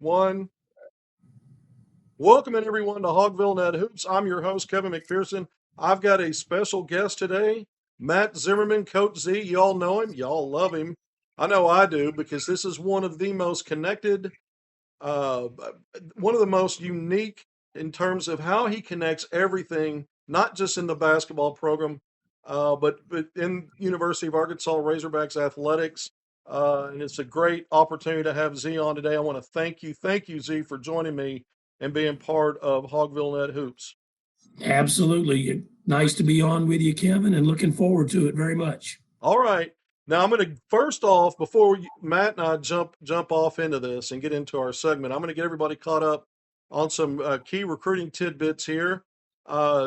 One. Welcome everyone to HogvilleNET Hoops. I'm your host, Kevin McPherson. I've got a special guest today, Matt Zimmerman, Coach Z. Y'all know him. Y'all love him. I know I do because this is one of the most connected, uh, one of the most unique in terms of how he connects everything, not just in the basketball program, but in University of Arkansas Razorbacks athletics. And it's a great opportunity to have Z on today. I want to thank you, Z, for joining me and being part of HogvilleNET Hoops. Absolutely. Nice to be on with you, Kevin, and looking forward to it very much. All right. Now I'm going to first off, before Matt and I jump off into this and get into our segment, I'm going to get everybody caught up on some key recruiting tidbits here.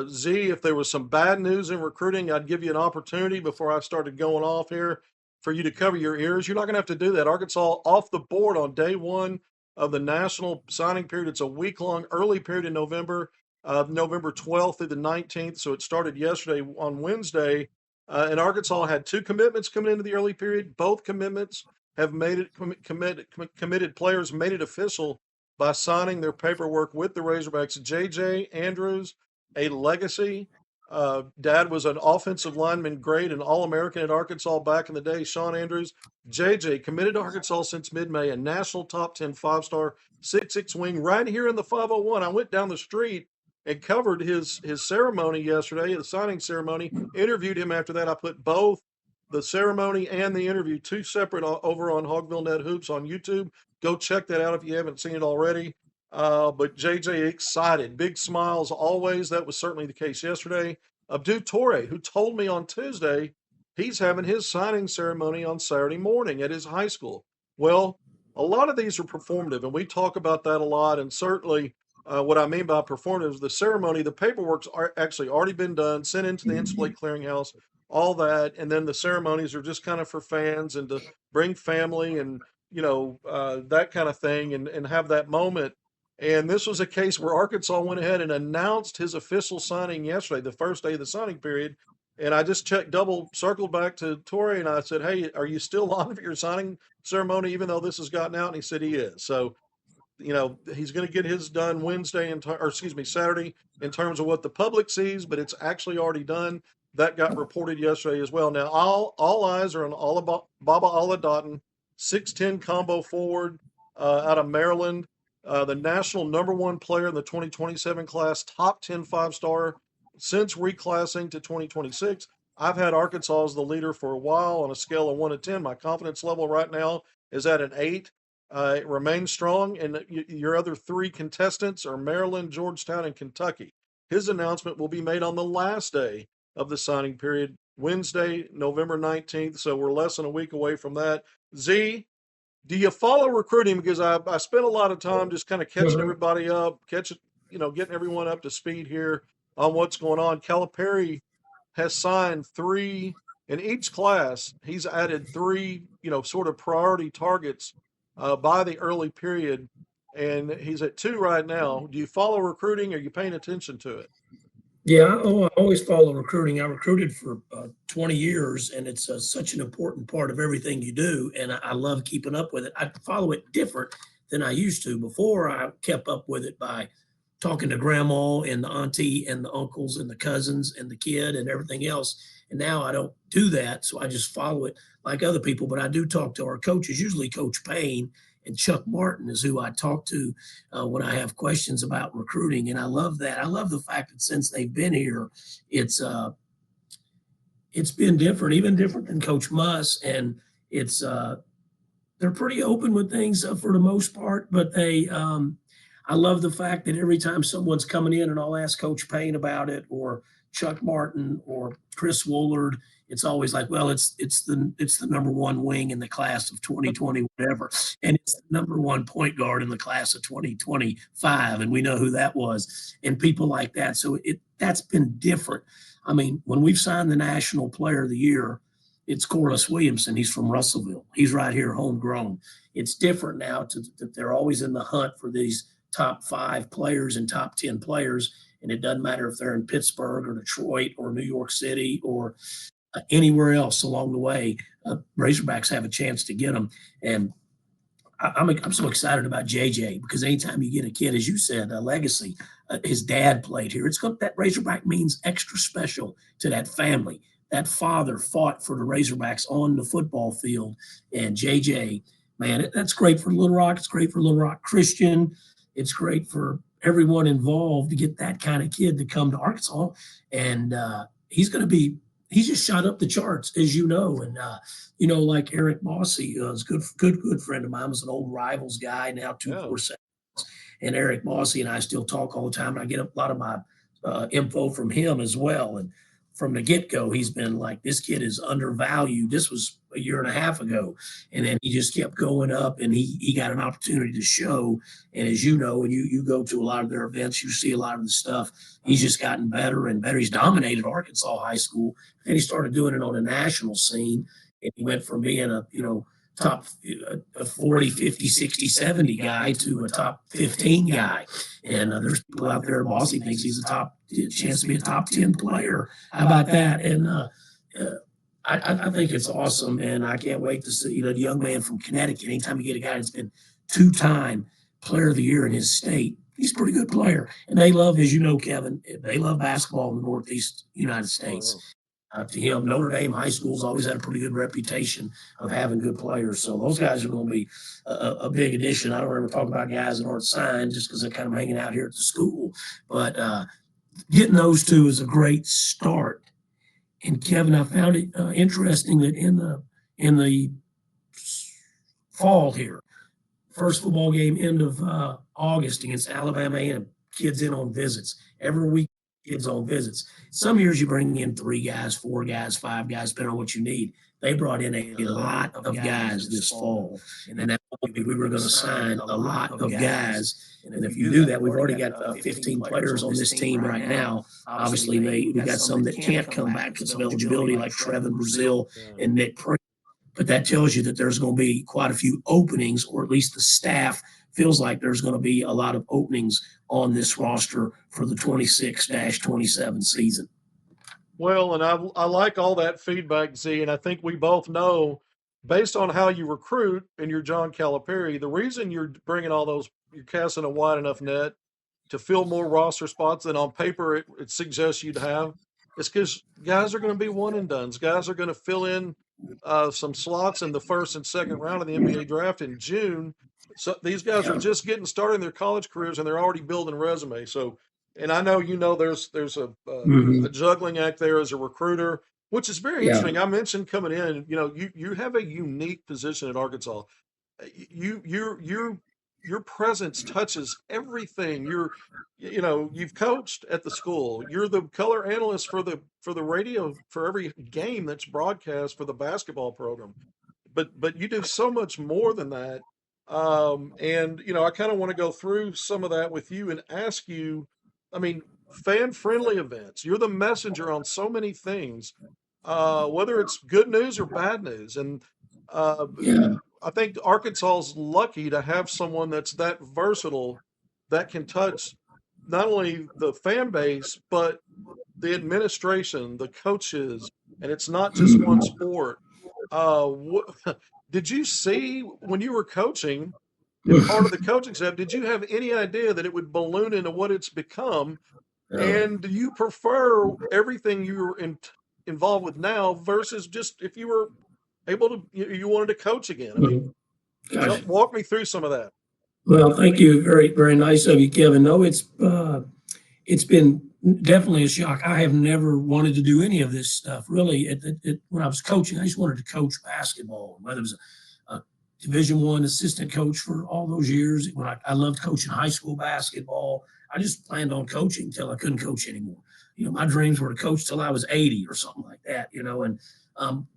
Z, if there was some bad news in recruiting, I'd give you an opportunity before I started going off here for you to cover your ears. You're not going to have to do that. Arkansas off the board on day one of the national signing period. It's a week-long early period in November, November 12th through the 19th. So it started yesterday on Wednesday. And Arkansas had two commitments coming into the early period. Both commitments have made it committed players made it official by signing their paperwork with the Razorbacks. J.J. Andrews, a legacy. Dad was an offensive lineman, great, and All-American at Arkansas back in the day. Sean Andrews, J.J. committed to Arkansas since mid-May, a national top 10 5-star 6'6" wing right here in the 501. I went down the street and covered his ceremony yesterday, the signing ceremony, interviewed him after that. I put both the ceremony and the interview, two separate over on HogvilleNET Hoops on YouTube. Go check that out if you haven't seen it already. But JJ excited, big smiles always. That was certainly the case yesterday. Abdou Toure, who told me on Tuesday he's having his signing ceremony on Saturday morning at his high school. Well, a lot of these are performative, and we talk about that a lot, and certainly what I mean by performative is the ceremony, the paperwork's actually already been done, sent into the NCAA clearinghouse, all that, and then the ceremonies are just kind of for fans and to bring family and that kind of thing and have that moment. And this was a case where Arkansas went ahead and announced his official signing yesterday, the first day of the signing period. And I just circled back to Torrey, and I said, "Hey, are you still on for your signing ceremony, even though this has gotten out?" And he said he is. So he's going to get his done Saturday in terms of what the public sees, but it's actually already done. That got reported yesterday as well. Now, all eyes are on Baba Aladatin, 6'10" combo forward out of Maryland, the national #1 player in the 2027 class, top 10 5-star since reclassing to 2026. I've had Arkansas as the leader for a while on a scale of 1 to 10. My confidence level right now is at an 8. It remains strong, and your other three contestants are Maryland, Georgetown, and Kentucky. His announcement will be made on the last day of the signing period, Wednesday, November 19th, so we're less than a week away from that. Z, do you follow recruiting? Because I spent a lot of time just kind of catching everybody up, getting everyone up to speed here on what's going on. Calipari has signed 3 in each class. He's added 3, sort of priority targets by the early period, and he's at 2 right now. Do you follow recruiting? Are you paying attention to it? Yeah, I always follow recruiting. I recruited for 20 years, and it's such an important part of everything you do, and I love keeping up with it. I follow it different than I used to. Before, I kept up with it by talking to grandma and the auntie and the uncles and the cousins and the kid and everything else. And now I don't do that, so I just follow it like other people. But I do talk to our coaches, usually Coach Payne and Chuck Martin is who I talk to when I have questions about recruiting. And I love that. I love the fact that since they've been here, it's been different, even different than Coach Muss. And it's they're pretty open with things for the most part, but I love the fact that every time someone's coming in and I'll ask Coach Payne about it or Chuck Martin or Chris Woolard, it's always like, well, it's the #1 wing in the class of 2020, whatever, and it's the #1 point guard in the class of 2025, and we know who that was, and people like that. So that's been different. I mean, when we've signed the National Player of the Year, it's Corliss Williamson. He's from Russellville. He's right here, homegrown. It's different now that they're always in the hunt for these top 5 players and top 10 players. And it doesn't matter if they're in Pittsburgh or Detroit or New York City or anywhere else along the way. Razorbacks have a chance to get them. And I'm so excited about JJ because anytime you get a kid, as you said, a legacy, his dad played here. It's got that Razorback means extra special to that family. That father fought for the Razorbacks on the football field, and JJ, man, that's great for Little Rock. It's great for Little Rock Christian. It's great for everyone involved to get that kind of kid to come to Arkansas, and he's going to be. He's just shot up the charts, as you know, and like Eric Mossy, is good friend of mine, was an old Rivals guy, now Yeah. 247. And Eric Mossy and I still talk all the time. And I get a lot of my info from him as well. And from the get go, he's been like, this kid is undervalued. This was a year and a half ago. And then he just kept going up and he got an opportunity to show. And as you know, when you go to a lot of their events, you see a lot of the stuff. He's just gotten better and better. He's dominated Arkansas high school. And he started doing it on a national scene. And he went from being top a 40, 50, 60, 70 guy to a top 15 guy. And there's people out there, Bossy thinks he's a chance to be a top 10 player. How about that? And I think it's awesome. And I can't wait to see, the young man from Connecticut, anytime you get a guy that's been 2-time player of the year in his state, he's a pretty good player. And they love, as you know, Kevin, they love basketball in the Northeast United States. To him, Notre Dame high school's always had a pretty good reputation of having good players. So those guys are going to be a big addition. I don't ever talk about guys that aren't signed just because they're kind of hanging out here at the school. But getting those two is a great start. And Kevin, I found it interesting that in the fall here, first football game end of August against Alabama A&M, kids in on visits every week. Kids on visits. Some years you bring in 3 guys, 4 guys, 5 guys, depending on what you need. They brought in a lot of guys this fall, and then we were going to sign a lot of guys. And if you do that, we've already got 15 players on this team right now. Obviously, we got some that can't come back because of eligibility, like Trevin Brazil and Nick Prince. But that tells you that there's going to be quite a few openings, or at least the staff feels like there's going to be a lot of openings on this roster for the 26-27 season. Well, and I like all that feedback, Z, and I think we both know, based on how you recruit and you're John Calipari, the reason you're bringing all those, you're casting a wide enough net to fill more roster spots than on paper it suggests you'd have, is because guys are going to be one and dones. Guys are going to fill in some slots in the first and second round of the NBA draft in June. So these guys are just getting started in their college careers and they're already building resumes. So, and I know there's a juggling act there as a recruiter, which is very interesting. I mentioned coming in, you have a unique position at Arkansas. Your presence touches everything. You've coached at the school. You're the color analyst for the radio for every game that's broadcast for the basketball program. But you do so much more than that. And I kind of want to go through some of that with you and ask you, I mean, fan-friendly events. You're the messenger on so many things, whether it's good news or bad news. And I think Arkansas's lucky to have someone that's that versatile that can touch not only the fan base, but the administration, the coaches, and it's not just one sport. Did you see when you were coaching and part of the coaching staff, did you have any idea that it would balloon into what it's become? And do you prefer everything you're involved with now versus just if you were able to, you wanted to coach again? I mean, walk me through some of that. Well, thank you. Very, very nice of you, Kevin. No, it's been definitely a shock. I have never wanted to do any of this stuff. Really, when I was coaching, I just wanted to coach basketball. Whether it was a Division I assistant coach for all those years, when I loved coaching high school basketball, I just planned on coaching until I couldn't coach anymore. My dreams were to coach till I was 80 or something like that.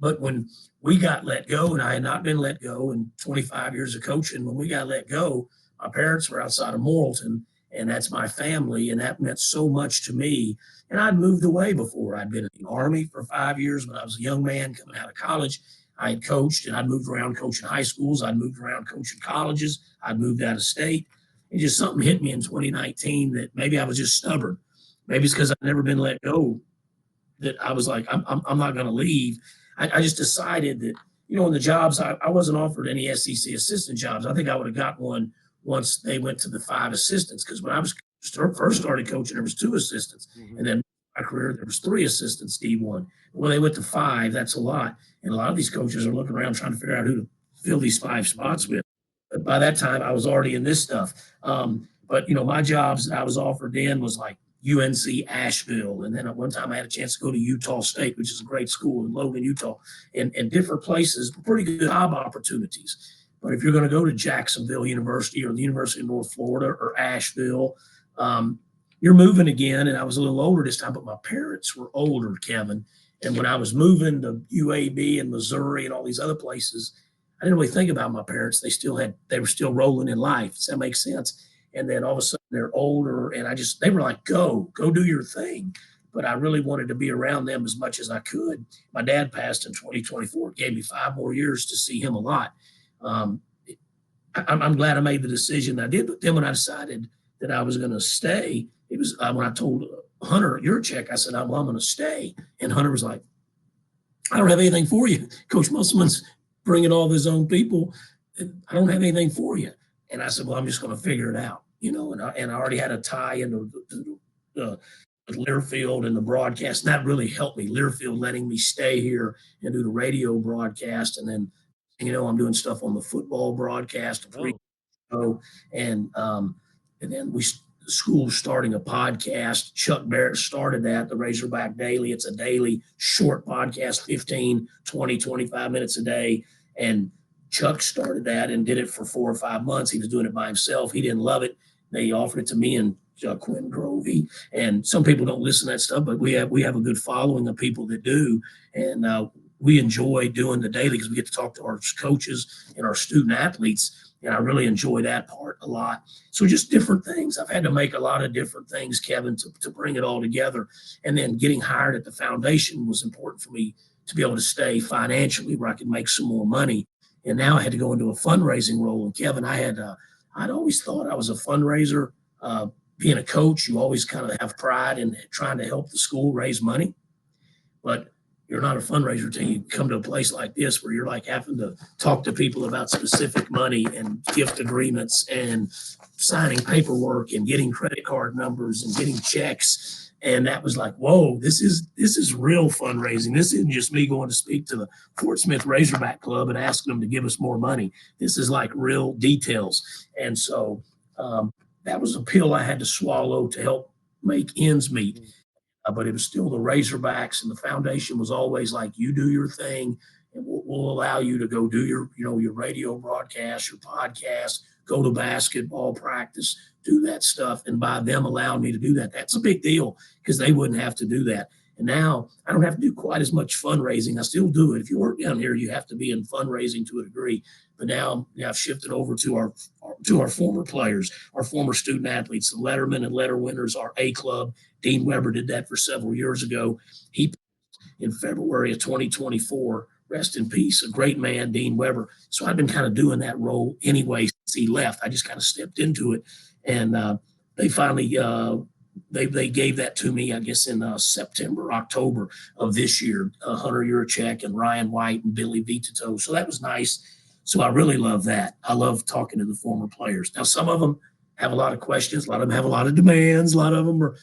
But when we got let go, and I had not been let go in 25 years of coaching, when we got let go, my parents were outside of Morrilton, and that's my family, and that meant so much to me. And I'd moved away before. I'd been in the Army for 5 years when I was a young man coming out of college. I had coached, and I'd moved around coaching high schools. I'd moved around coaching colleges. I'd moved out of state. And just something hit me in 2019 that maybe I was just stubborn. Maybe it's because I've never been let go that I was like, I'm not going to leave. I just decided that in the jobs, I wasn't offered any SEC assistant jobs. I think I would have got one once they went to the 5 assistants. Because when I was first started coaching, there was 2 assistants, Mhm. and then my career there was 3 assistants D1. When they went to 5, that's a lot, and a lot of these coaches are looking around trying to figure out who to fill these 5 spots with. But by that time, I was already in this stuff. But my jobs that I was offered then was like UNC Asheville, and then at one time I had a chance to go to Utah State, which is a great school in Logan, Utah, and different places, pretty good job opportunities. But if you're going to go to Jacksonville University or the University of North Florida or Asheville, um, you're moving again. And I was a little older this time, but my parents were older, Kevin. And when I was moving to UAB and Missouri and all these other places, I didn't really think about my parents. They were still rolling in life. Does that make sense? And then all of a sudden they're older, and they were like, go do your thing. But I really wanted to be around them as much as I could. My dad passed in 2024. It gave me 5 more years to see him a lot. Um, I'm glad I made the decision I did. But then when I decided that I was going to stay, it was when I told Hunter Yurchek, I said, I'm going to stay. And Hunter was like, I don't have anything for you. Coach Musselman's bringing all of his own people. I don't have anything for you. And I said, well, I'm just going to figure it out, and I already had a tie into Learfield and the broadcast. And that really helped me. Learfield letting me stay here and do the radio broadcast. And then, I'm doing stuff on the football broadcast, Oh, show, and then the school starting a podcast. Chuck Barrett started that, the Razorback Daily. It's a daily short podcast, 15, 20, 25 minutes a day. And Chuck started that and did it for 4 or 5 months. He was doing it by himself. He didn't love it. They offered it to me and Quentin Grovey. And some people don't listen to that stuff, but we have a good following of people that do. And we enjoy doing the daily because we get to talk to our coaches and our student athletes. And I really enjoy that part a lot. So just different things. I've had to make a lot of different things, Kevin, to bring it all together. And then getting hired at the foundation was important for me to be able to stay financially where I could make some more money. And now I had to go into a fundraising role. And Kevin, I'd always thought I was a fundraiser. Being a coach, you always kind of have pride in trying to help the school raise money. But you're not a fundraiser until you come to a place like this where you're like having to talk to people about specific money and gift agreements and signing paperwork and getting credit card numbers and getting checks. And that was like, whoa, this is real fundraising. This isn't just me going to speak to the Fort Smith Razorback Club and asking them to give us more money. This is like real details. And so that was a pill I had to swallow to help make ends meet. But it was still the Razorbacks, and the foundation was always like, you do your thing, and we'll allow you to go do your radio broadcast, your podcast, go to basketball practice, do that stuff. And by them allowing me to do that, that's a big deal because they wouldn't have to do that. And now I don't have to do quite as much fundraising. I still do it. If you work down here, you have to be in fundraising to a degree. But now I've shifted over to our former players, our former student athletes, the Letterman and Letter winners, our A club. Dean Weber did that for several years ago. He in February of 2024. Rest in peace, a great man, Dean Weber. So I've been kind of doing that role anyway since he left. I just kind of stepped into it, and they finally they gave that to me, I guess, in September, October of this year. Hunter Yurchek and Ryan White and Billy Vitito. So that was nice. So I really love that. I love talking to the former players. Now, some of them have a lot of questions. A lot of them have a lot of demands. A lot of them are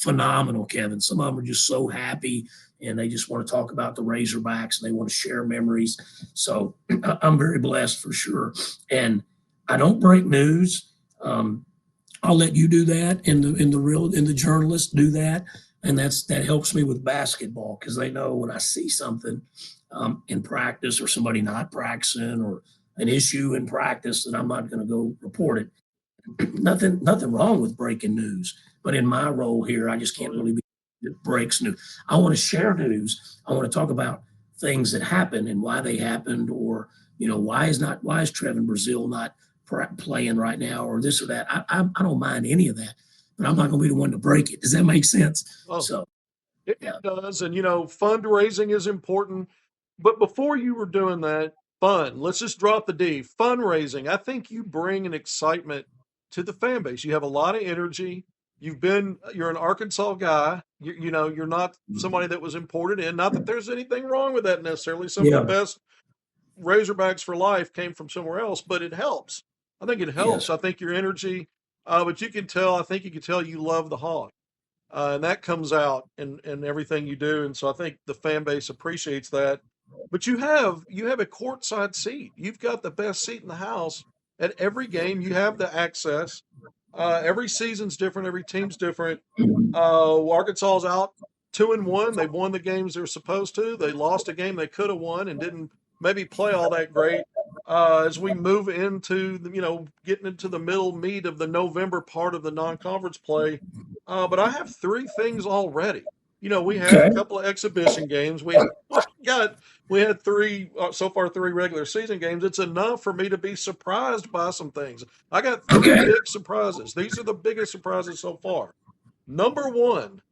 phenomenal, Kevin. Some of them are just so happy and they just want to talk about the Razorbacks and they want to share memories. So I'm very blessed for sure. And I don't break news. I'll let you do that, and the journalists do that, and that helps me with basketball because they know when I see something in practice or somebody not practicing or an issue in practice that I'm not going to go report it. Nothing wrong with breaking news, but in my role here, I just can't really be that breaks news. I want to share news. I want to talk about things that happen and why they happened, or why is Trevin Brazil not playing right now, or this or that. I don't mind any of that, but I'm not going to be the one to break it. Does that make sense? oh, So it yeah, does. And, fundraising is important. But before you were doing that, fun, let's just drop the D, fundraising. I think you bring an excitement to the fan base. You have a lot of energy. You're an Arkansas guy. You know, you're not somebody that was imported in. Not that there's anything wrong with that necessarily. Some of the Yeah. best Razorbacks for life came from somewhere else, but it helps. I think it helps. Yes. I think your energy, but you can tell. I think you can tell you love the Hog, and that comes out in everything you do. And so I think the fan base appreciates that. But you have a courtside seat. You've got the best seat in the house at every game. You have the access. Every season's different. Every team's different. Arkansas's out 2-1. They've won the games they're supposed to. They lost a game they could have won and didn't maybe play all that great. As we move into getting into the middle meat of the November part of the non-conference play, but I have three things already. We had a Okay. couple of exhibition games. We had three so far, three regular season games. It's enough for me to be surprised by some things. I got three Okay. big surprises. These are the biggest surprises so far. Number one,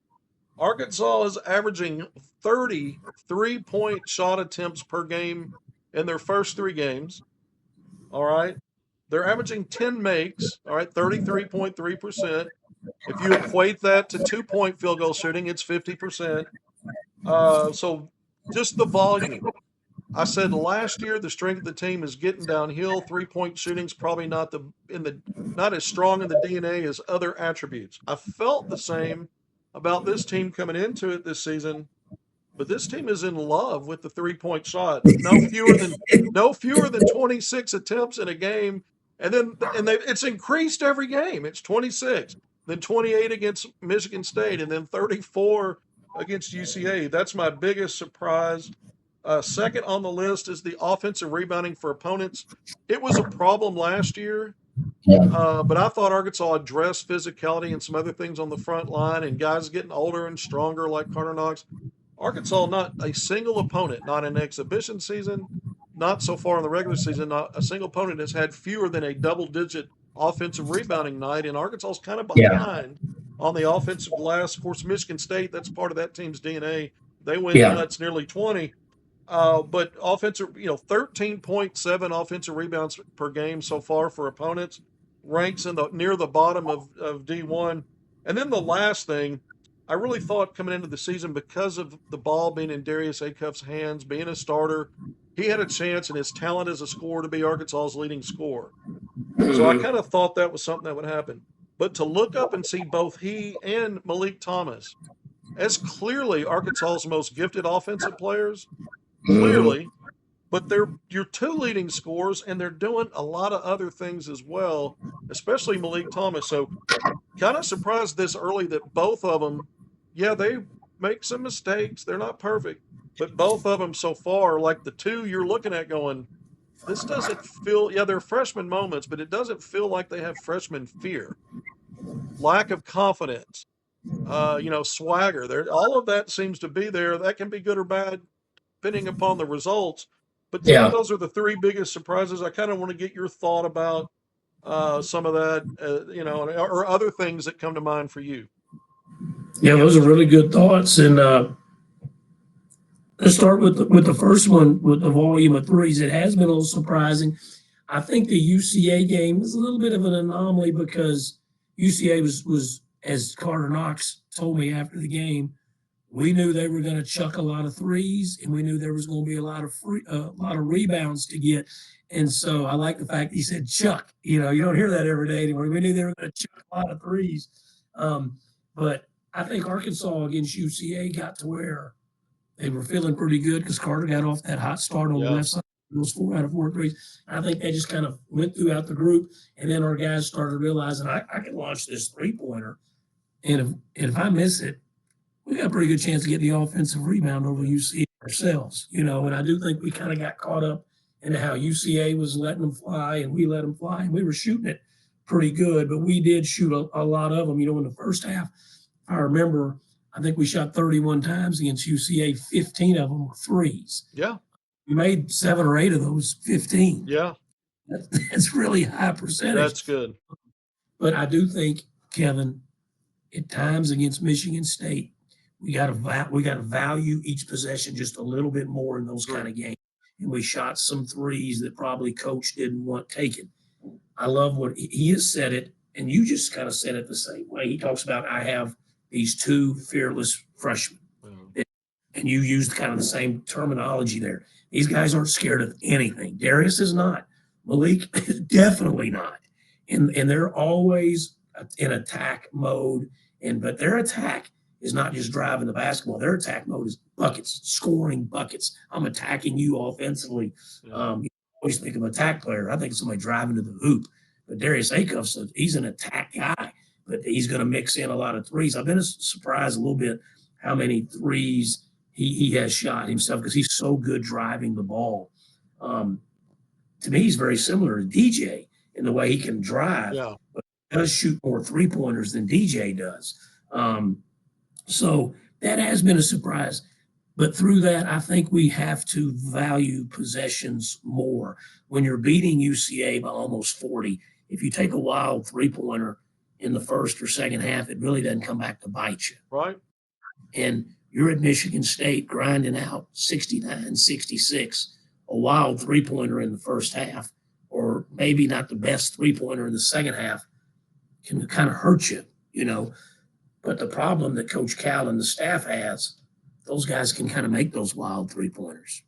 Arkansas is averaging 30 3-point shot attempts per game in their first three games. All right. They're averaging 10 makes. All right. 33.3%. If you equate that to 2-point field goal shooting, it's 50%. So just the volume. I said last year the strength of the team is getting downhill. 3-point shooting's probably not as strong in the DNA as other attributes. I felt the same about this team coming into it this season, but this team is in love with the 3-point shot. No fewer than 26 attempts in a game, it's increased every game. It's 26, then 28 against Michigan State, and then 34 against UCA. That's my biggest surprise. Second on the list is the offensive rebounding for opponents. It was a problem last year, but I thought Arkansas addressed physicality and some other things on the front line and guys getting older and stronger like Carter Knox. Arkansas, not a single opponent, not in exhibition season, not so far in the regular season, not a single opponent has had fewer than a double-digit offensive rebounding night, and Arkansas is kind of Yeah. behind on the offensive glass. Of course, Michigan State, that's part of that team's DNA. They went Yeah. nuts, nearly 20. But offensive, 13.7 offensive rebounds per game so far for opponents, ranks near the bottom of D1. And then the last thing, I really thought coming into the season, because of the ball being in Darius Acuff's hands, being a starter, he had a chance and his talent as a scorer to be Arkansas's leading scorer. So I kind of thought that was something that would happen. But to look up and see both he and Malik Thomas as clearly Arkansas's most gifted offensive players, clearly, but they're your two leading scorers, and they're doing a lot of other things as well, especially Malik Thomas. So kind of surprised this early that both of them, yeah, they make some mistakes. They're not perfect, but both of them so far, like the two you're looking at going, this doesn't feel, yeah, they're freshman moments, but it doesn't feel like they have freshman fear, lack of confidence, swagger. There, all of that seems to be there. That can be good or bad depending upon the results. But to me, Yeah. those are the three biggest surprises. I kind of want to get your thought about some of that, or other things that come to mind for you. Yeah. Those are really good thoughts. And let's start with the first one with the volume of threes. It has been a little surprising. I think the UCA game was a little bit of an anomaly because UCA was as Carter Knox told me after the game, we knew they were going to chuck a lot of threes, and we knew there was going to be a lot of rebounds to get. And so I like the fact that he said chuck. You don't hear that every day anymore. We knew they were going to chuck a lot of threes. But I think Arkansas against UCA got to where they were feeling pretty good because Carter got off that hot start on the Yeah. left side. Those 4 out of 4 threes. I think they just kind of went throughout the group, and then our guys started realizing I can launch this 3-pointer, and if I miss it, we got a pretty good chance of getting the offensive rebound over UCA ourselves. And I do think we kind of got caught up into how UCA was letting them fly and we let them fly, and we were shooting it pretty good, but we did shoot a lot of them. In the first half, I remember, I think we shot 31 times against UCA, 15 of them were threes. Yeah. We made 7 or 8 of those 15. Yeah. That's really high percentage. That's good. But I do think, Kevin, at times against Michigan State, we got to value each possession just a little bit more in those kind of games. And we shot some threes that probably coach didn't want taken. I love what he has said it, and you just kind of said it the same way. He talks about I have these two fearless freshmen. And you used kind of the same terminology there. These guys aren't scared of anything. Darius is not. Malik is definitely not. And they're always in attack mode. But their attack is not just driving the basketball. Their attack mode is buckets, scoring buckets. I'm attacking you offensively. You always think of an attack player. I think of somebody driving to the hoop. But Darius Acuff's he's an attack guy, but he's going to mix in a lot of threes. I've been surprised a little bit how many threes he has shot himself because he's so good driving the ball. To me, he's very similar to DJ in the way he can drive, but he does shoot more three-pointers than DJ does. So that has been a surprise. But through that, I think we have to value possessions more. When you're beating UCA by almost 40, if you take a wild three-pointer in the first or second half, it really doesn't come back to bite you. Right. And you're at Michigan State grinding out 69, 66, a wild three-pointer in the first half, or maybe not the best three-pointer in the second half, can kind of hurt you, you know. But the problem that Coach Cal and the staff has, those guys can kind of make those wild three-pointers.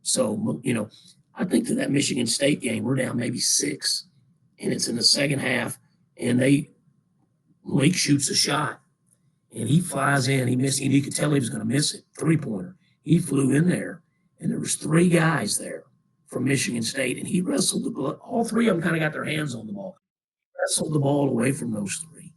So, you know, I think to that Michigan State game, we're down maybe 6, and it's in the second half, and Malik shoots a shot, and he flies in. He missed it. You could tell he was going to miss it, three-pointer. He flew in there, and there was 3 guys there from Michigan State, and he wrestled the ball. All 3 of them kind of got their hands on the ball. He wrestled the ball away from those 3,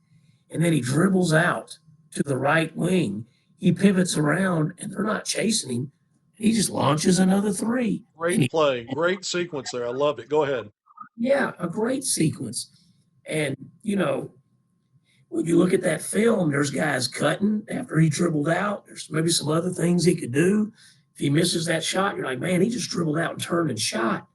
and then he dribbles out to the right wing. He pivots around, and they're not chasing him. He just launches another 3. Great play. Great sequence there. I loved it. Go ahead. Yeah, a great sequence. And, you know, when you look at that film, there's guys cutting after he dribbled out. There's maybe some other things he could do. If he misses that shot, you're like, man, he just dribbled out and turned and shot.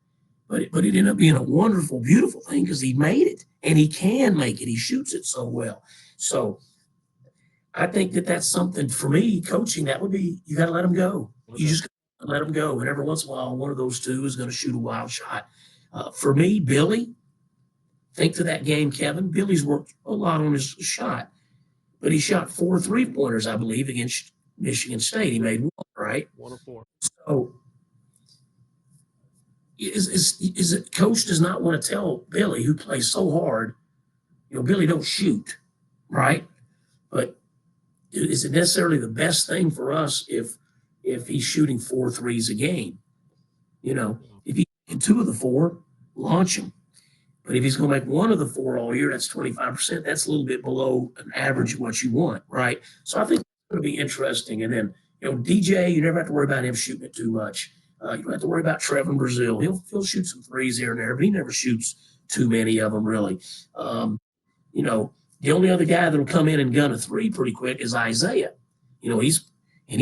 But it ended up being a wonderful, beautiful thing because he made it, and he can make it. He shoots it so well. So I think that's something for me, coaching, that would be, you got to let him go. Okay. You just gotta let him go. And every once in a while, one of those 2 is going to shoot a wild shot. For me, Billy, think to that game, Kevin. Billy's worked a lot on his shot, but he shot 4 3-pointers, I believe, against Michigan State. He made 1, right? 1 of 4. So is it coach does not want to tell Billy, who plays so hard, you know, Billy, don't shoot, right? But is it necessarily the best thing for us if he's shooting 4 threes a game? You know, if he can 2 of the 4, launch him. But if he's going to make 1 of the 4 all year, that's 25%. That's a little bit below an average of what you want, right? So I think it's going to be interesting. And then, you know, DJ, you never have to worry about him shooting it too much. You don't have to worry about Trevin Brazil. He'll shoot some threes here and there, but he never shoots too many of them, really. You know, the only other guy that'll come in and gun a 3 pretty quick is Isaiah. You know, he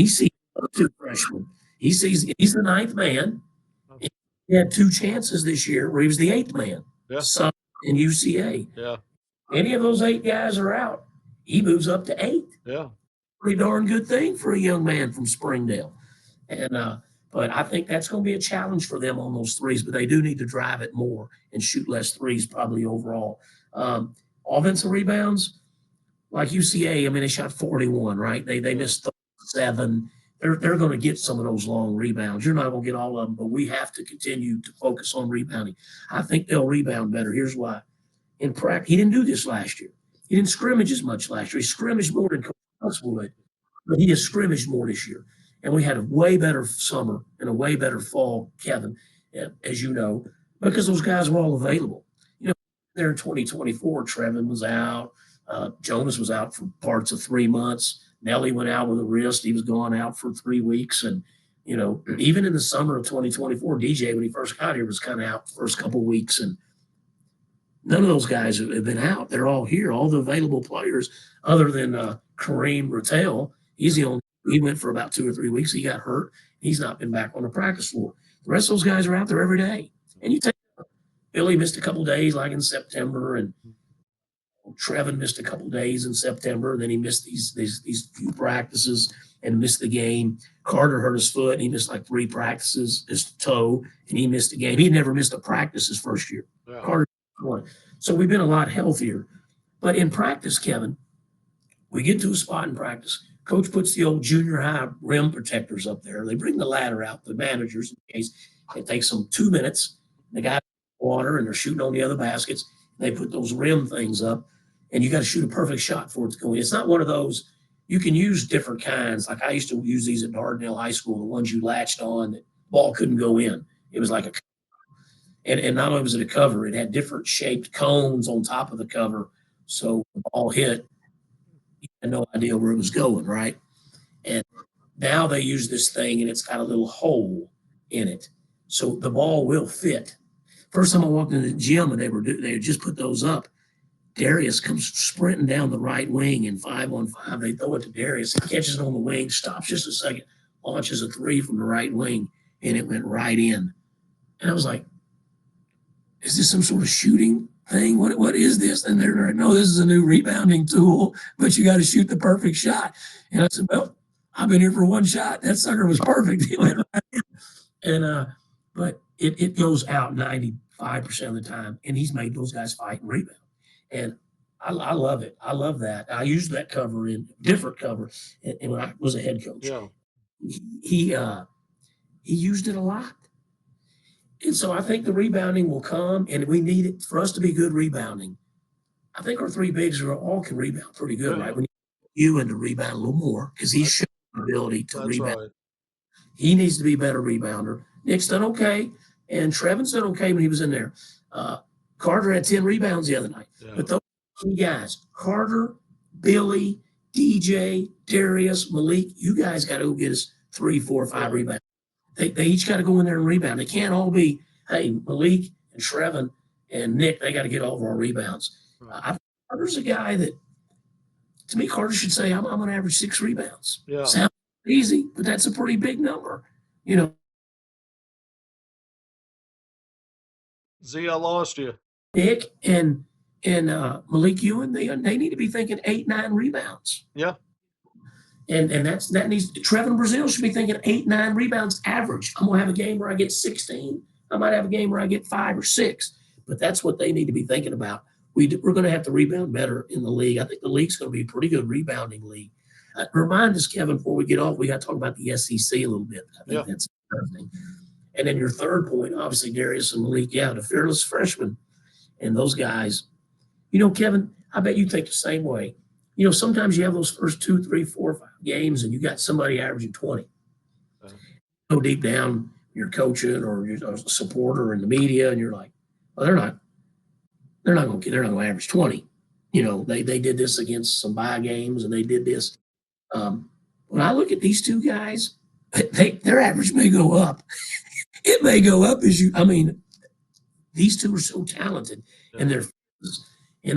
sees 2 freshmen. He sees he's the 9th man. He had 2 chances this year where he was the 8th man. Yeah. Some in UCA. Yeah. Any of those 8 guys are out, he moves up to 8. Yeah. Pretty darn good thing for a young man from Springdale. And but I think that's going to be a challenge for them on those threes, but they do need to drive it more and shoot less threes probably overall. Offensive rebounds, like UCA, I mean, they shot 41, right? They missed 7. They're going to get some of those long rebounds. You're not going to get all of them, but we have to continue to focus on rebounding. I think they'll rebound better. Here's why. In practice, he didn't do this last year. He didn't scrimmage as much last year. He scrimmaged more than Coach Huss would, but he has scrimmaged more this year. And we had a way better summer and a way better fall, Kevin, as you know, because those guys were all available. You know, there in 2024, Trevin was out. Jonas was out for parts of 3 months. Nelly went out with a wrist. He was gone out for 3 weeks. And, you know, even in the summer of 2024, DJ, when he first got here, was kind of out the first couple of weeks. And none of those guys have been out. They're all here. All the available players, other than Kareem Rattel, he went for about 2 or 3 weeks. He got hurt. He's not been back on the practice floor. The rest of those guys are out there every day. And you take Billy missed a couple of days, like in September, and Trevin missed a couple of days in September. And then he missed these few practices and missed the game. Carter hurt his foot, and he missed like 3 practices, his toe, and he missed the game. He never missed a practice his first year. Yeah. Carter won. So we've been a lot healthier. But in practice, Kevin, We get to a spot in practice. Coach puts the old junior high rim protectors up there. They bring the ladder out, the managers, in case it takes them 2 minutes. The guy water and they're shooting on the other baskets. They put those rim things up, and you got to shoot a perfect shot for it to go in. It's not one of those. You can use different kinds. Like I used to use these at Dardanelle High School, the ones you latched on that ball couldn't go in. It was like a and not only was it a cover, it had different shaped cones on top of the cover. So the ball hit, you had no idea where it was going, right? And now they use this thing and it's got a little hole in it. So the ball will fit. First time I walked into the gym and they just put those up. Darius comes sprinting down the right wing in 5-on-5. They throw it to Darius. He catches it on the wing, stops just a second, launches a three from the right wing, and it went right in. And I was like, is this some sort of shooting thing? What is this? And they're like, no, this is a new rebounding tool, but you got to shoot the perfect shot. And I said, well, I've been here for one shot. That sucker was perfect. He went right in. And but it goes out 95% of the time, and he's made those guys fight and rebound. And I love it. I love that. I used that cover in different cover, and when I was a head coach, Yeah. He used it a lot. And so I think the rebounding will come, and we need it for us to be good rebounding. I think our three bigs all can rebound pretty good, Yeah. right? We need you and to rebound a little more because he's shown the ability to That's rebound. right. He needs to be a better rebounder. Nick's done okay, and Trevin's done okay when he was in there. Carter had 10 rebounds the other night. Yeah. But those three guys, Carter, Billy, DJ, Darius, Malik, you guys got to go get us 3, 4, 5 rebounds. They each got to go in there and rebound. They can't all be, hey, Malik and Trevin and Nick, they got to get all of our rebounds. Carter's a guy that, to me, Carter should say, I'm going to average 6 rebounds. Yeah. Sounds easy, but that's a pretty big number. You know, Z, I lost you. Nick and Malik Ewan, they need to be thinking 8, 9 rebounds. Yeah. And that needs Trevin Brazil should be thinking 8, 9 rebounds average. I'm gonna have a game where I get 16. I might have a game where I get 5 or 6. But that's what they need to be thinking about. We're going to have to rebound better in the league. I think the league's going to be a pretty good rebounding league. Remind us, Kevin, before we get off, we got to talk about the SEC a little bit. I think that's another thing. And then your third point, obviously, Darius and Malik, the fearless freshmen. And those guys, Kevin, I bet you think the same way. Sometimes you have those first 2, 3, 4, 5 games, and you got somebody averaging 20. Go deep down, you're coaching or you're a supporter in the media, and you're like, well, they're not going to average 20. They did this against some bye games, and they did this. When I look at these two guys, their average may go up. It may go up these two are so talented, and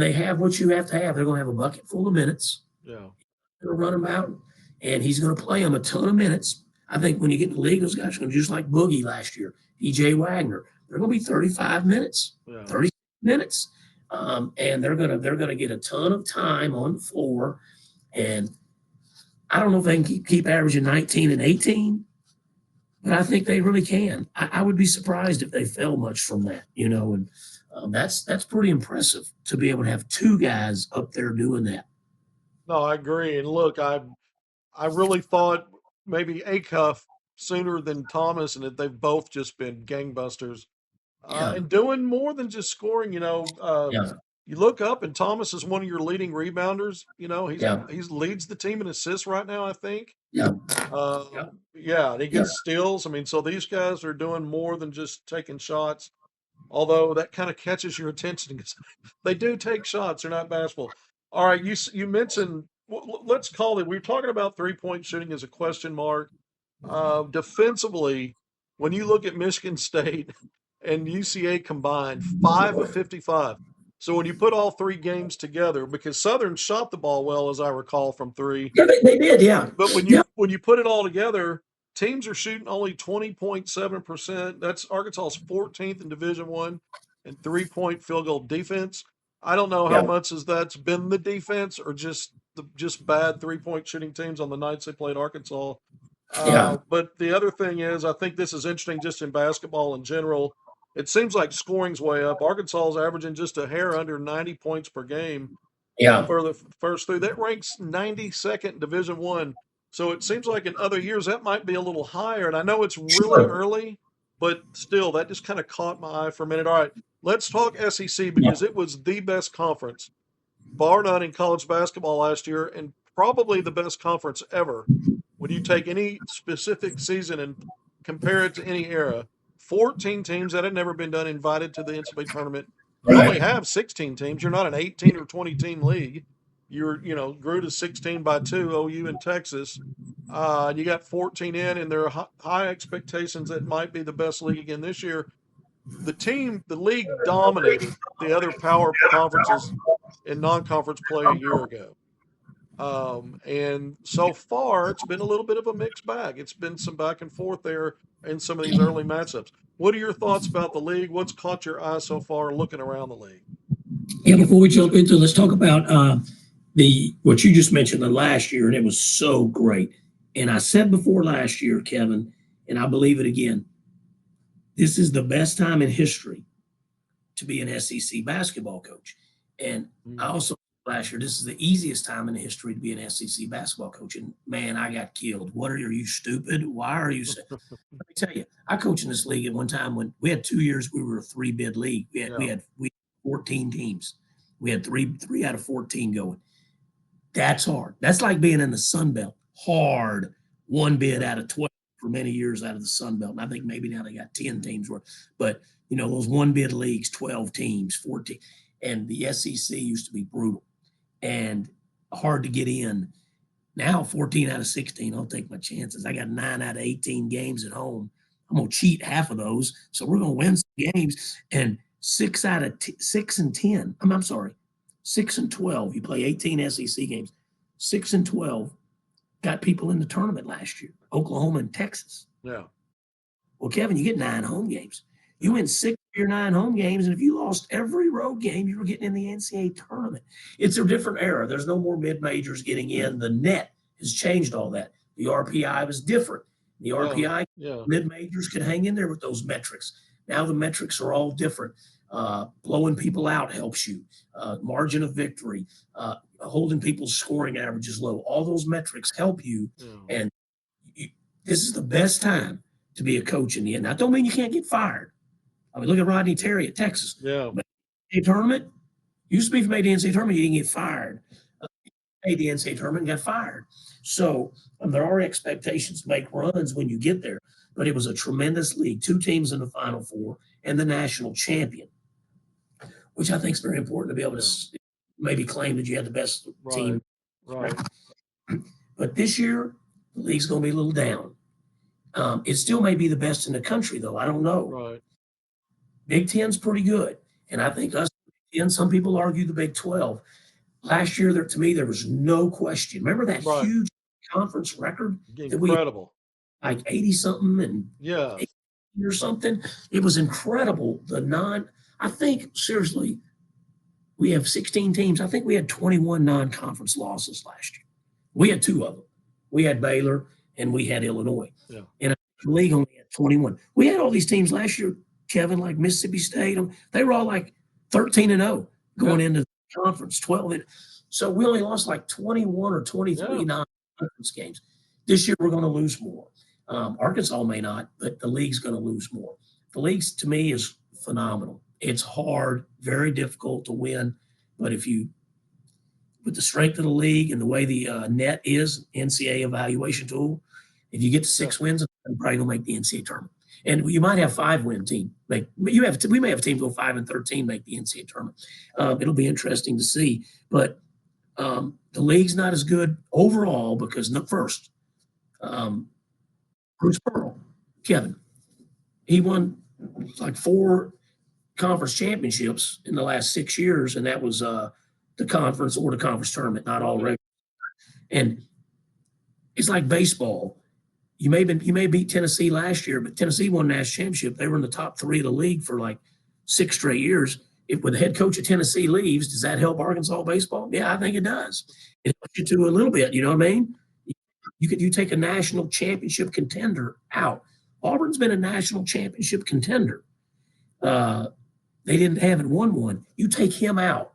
they have what you have to have. They're going to have a bucket full of minutes. Yeah. They're going to run them out, and he's going to play them a ton of minutes. I think when you get in the league, those guys are going to just like Boogie last year, DJ Wagner. They're going to be 35 minutes, 30 minutes, and they're going to get a ton of time on the floor. And I don't know if they can keep averaging 19 and 18, but I think they really can. I would be surprised if they fell much from that, and that's pretty impressive to be able to have two guys up there doing that. No, I agree. And look, I really thought maybe Acuff sooner than Thomas, and that they've both just been gangbusters and doing more than just scoring. You look up and Thomas is one of your leading rebounders. He's leads the team in assists right now, I think. And he gets steals. So these guys are doing more than just taking shots. Although that kind of catches your attention because they do take shots. They're not bashful. All right, you mentioned, let's call it, we were talking about 3-point shooting as a question mark. Defensively, when you look at Michigan State and UCA combined, 5 of 55. So when you put all 3 games together, because Southern shot the ball well, as I recall, from 3. Yeah, they did, yeah. But when you put it all together, teams are shooting only 20.7%. That's Arkansas's 14th in Division I in 3-point field goal defense. I don't know how much that's been the defense or just bad 3-point shooting teams on the nights they played Arkansas. But the other thing is, I think this is interesting just in basketball in general. It seems like scoring's way up. Arkansas is averaging just a hair under 90 points per game. Yeah. for the first three. That ranks 92nd Division One. So it seems like in other years that might be a little higher. And I know it's really Sure. early, but still, that just kind of caught my eye for a minute. All right, let's talk SEC Yeah. because it was the best conference, bar none, in college basketball last year, and probably the best conference ever. When you take any specific season and compare it to any era, 14 teams that had never been done invited to the NCAA tournament. You only Right. have 16 teams. You're not an 18 or 20 team league. Grew to 16 by two, OU and Texas. You got 14 in, and there are high expectations that it might be the best league again this year. The league dominated the other power conferences in non-conference play a year ago. And so far, it's been a little bit of a mixed bag. It's been some back and forth there in some of these early matchups. What are your thoughts about the league? What's caught your eye so far looking around the league? Yeah, before we jump into it, let's talk about the what you just mentioned the last year, and it was so great. And I said before last year, Kevin, and I believe it again, this is the best time in history to be an SEC basketball coach. And I also last year, this is the easiest time in history to be an SEC basketball coach. And man, I got killed. What are you stupid? Why are you? Let me tell you, I coached in this league at one time when we had 2 years. We were a 3-bid league. We had 14 teams. We had three out of 14 going. That's hard. That's like being in the Sun Belt. Hard. One bid out of 12 for many years out of the Sun Belt. And I think maybe now they got 10 teams worth. But those one bid leagues, 12 teams, 14. And the SEC used to be brutal and hard to get in. Now 14 out of 16, I'll take my chances. I got 9 out of 18 games at home. I'm gonna cheat half of those, so we're gonna win some games. And 6 and 10. I'm sorry, 6 and 12. You play 18 SEC games. 6 and 12 got people in the tournament last year. Oklahoma and Texas. Yeah. Well, Kevin, you get 9 home games. You win 6 of your 9 home games, and if you lost every road game, you were getting in the NCAA tournament. It's a different era. There's no more mid-majors getting in. The net has changed all that. The RPI was different. The RPI, mid-majors could hang in there with those metrics. Now the metrics are all different. Blowing people out helps you. Margin of victory, holding people's scoring averages low. All those metrics help you. And this is the best time to be a coach in the end. Now, don't mean you can't get fired. I mean, look at Rodney Terry at Texas. Yeah. The tournament used to be if you made the NCAA tournament, you didn't get fired. Made the NCAA tournament and got fired. So there are expectations to make runs when you get there. But it was a tremendous league. 2 teams in the Final Four and the national champion, which I think is very important to be able to maybe claim that you had the best team. Right. But this year, the league's going to be a little down. It still may be the best in the country, though. I don't know. Right. Big Ten's pretty good. And I think and some people argue the Big 12. Last year, to me, there was no question. Remember that huge conference record? Incredible. That we like 80-something and 80 or something. It was incredible. I think, seriously, we have 16 teams. I think we had 21 non-conference losses last year. We had 2 of them. We had Baylor and we had Illinois. Yeah. And the league only had 21. We had all these teams last year, Kevin, like Mississippi State. They were all like 13-0 going into the conference, 12. So we only lost like 21 or 23 non-conference games. This year we're going to lose more. Arkansas may not, but the league's going to lose more. The league, to me, is phenomenal. It's hard, very difficult to win, but with the strength of the league and the way the net is, NCAA evaluation tool, if you get to 6 wins, you're probably going to make the NCAA tournament. And you might have 5-win team. We may have a team go 5 and 13 make the NCAA tournament. It'll be interesting to see. But the league's not as good overall because first, Bruce Pearl, Kevin, he won like 4 conference championships in the last 6 years, and that was the conference or the conference tournament, not all regular. And it's like baseball. You may beat Tennessee last year, but Tennessee won national championship. They were in the top 3 of the league for like 6 straight years. When the head coach of Tennessee leaves, does that help Arkansas baseball? Yeah, I think it does. It helps you to a little bit. You know what I mean? You take a national championship contender out. Auburn's been a national championship contender. They didn't have it won one. You take him out.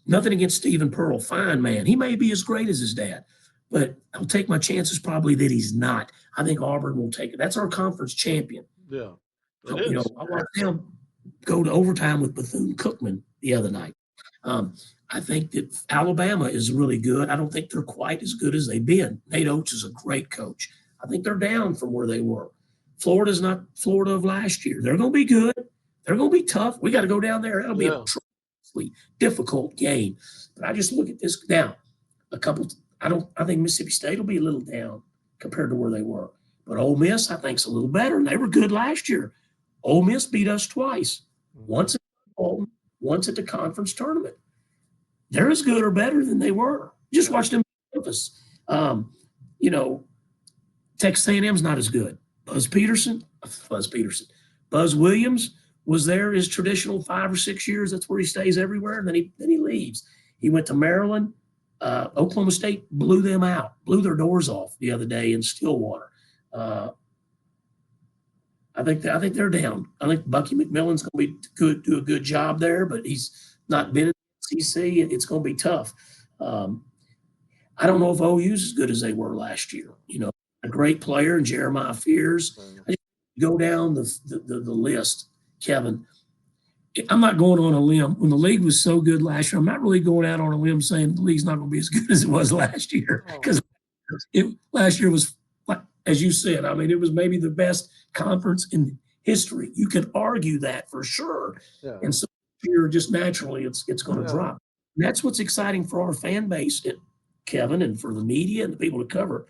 Nothing against Stephen Pearl, fine man. He may be as great as his dad, but I'll take my chances probably that he's not. I think Auburn will take it. That's our conference champion. Yeah, it is. I watched them go to overtime with Bethune-Cookman the other night. Um, I think that Alabama is really good. I don't think they're quite as good as they've been. Nate Oates is a great coach. I think they're down from where they were. Florida's not Florida of last year. They're going to be good. They're going to be tough. We got to go down there. That'll be a Yeah, tremendously difficult game. But I just look at this now. A couple. I think Mississippi State will be a little down compared to where they were. But Ole Miss, I think, is a little better, and they were good last year. Ole Miss beat us twice, once at Bolton, once at the conference tournament. They're as good or better than they were. Just watch them in Memphis. You know, Texas A&M's not as good. Buzz Williams was there his traditional 5 or 6 years. That's where he stays everywhere, and then he leaves. He went to Maryland. Oklahoma State blew them out, blew their doors off the other day in Stillwater. I think they're down. I think Bucky McMillan's going to do a good job there, but he's not been in the SEC. It's going to be tough. I don't know if OU's as good as they were last year. You know, a great player in Jeremiah Fears. I just go down the list, Kevin. I'm not going on a limb. When the league was so good last year, I'm not really going out on a limb saying the league's not going to be as good as it was last year, because last year was, as you said, I mean, it was maybe the best conference in history. You could argue that for sure. yeah, And so here, just naturally, it's going to yeah, drop. And that's what's exciting for our fan base, Kevin, and for the media and the people to cover.